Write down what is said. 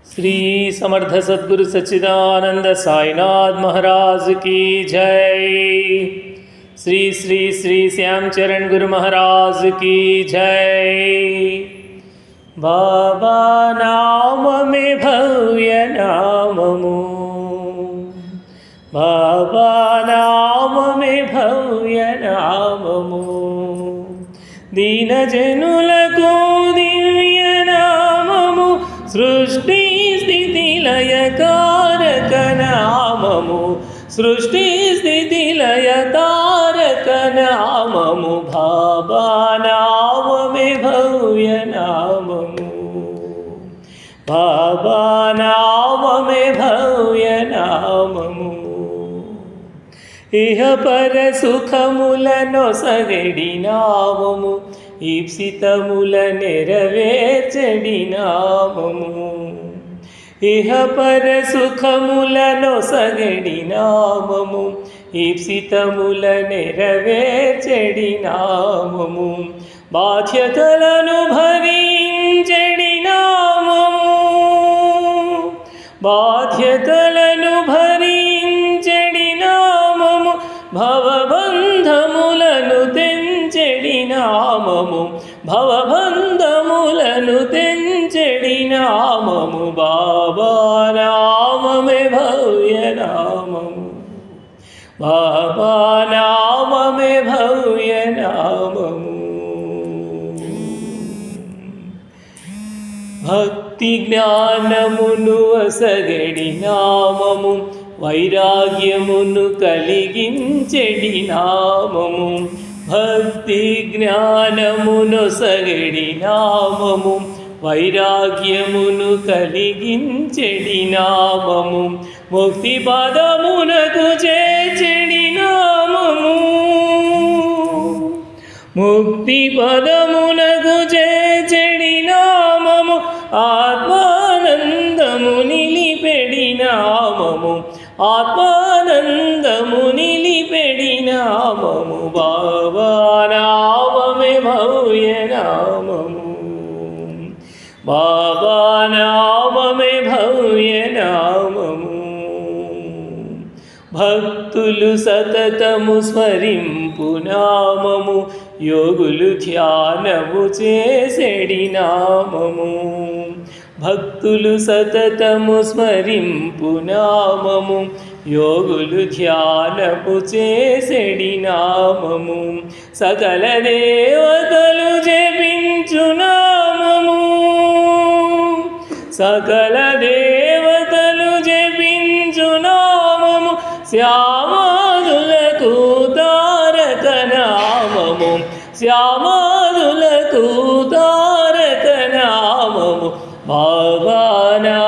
श्री समर्थ सद्गुरु सच्चिदानंद साईनाथ महाराज की जय। श्री श्री श्री श्यामचरण गुरु महाराज की जय। बाबा नाम में भव्य नाममु, बाबा नाम में भव्य नाममु, दीन जनुలకు दिव्य नाममु, सृष्टि स्थिति लय कारक नाममु, सृष्टि स्थिति लय कारक नाममु, बाबा नाम में भव्य नाममु, बाबा नाम में भव्य नाममु, इह पर सुखमुलनొసగడి నామము, ఈప్సితముల నెరవేర్చడి నామము, ఇహ పర సుఖములనొసగడి నామము, ఈప్సితముల నెరవేర్చడి నామము, బాధ్యతలను భరించడి నామము, బాధ్యతలను భరించడి నామము, భవబంధములను తెంచెడి నామము, భవబంధములను తెంచెడి నామము, బాబా నామమే భవ్య నామము, బాబా నామమే భవ్య నామము. భక్తి జ్ఞానమును అసగడి నామము, వైరాగ్యమును కలిగించెడి నామము, భక్తి జ్ఞానమునొసగడి నామము, వైరాగ్యమును కలిగించెడి నామము, ముక్తి పదమునకు చేర్చెడి నామము, ముక్తి పదమునకు చేర్చెడి నామము, ఆత్మానందము నిలిపెడి నామము, ఆత్మానందము నిలిపెడి నామము, బాబా నామమే భవ్య నామము, బాబా నామమే భవ్య నామము. భక్తులు సతతము స్మరింపు నామము, యోగులు ధ్యానము చేసెడి నామము, భక్తులు సతతము స్మరింపు నామము, యోగులు ధ్యానము చేసెడి నామము, సకల దేవతలు జపించు నామము, సకల దేవతలు జపించు నామము, శ్యామాదులకు తారక నామము, శ్యామాదులకు తారక నామము, బాబా నా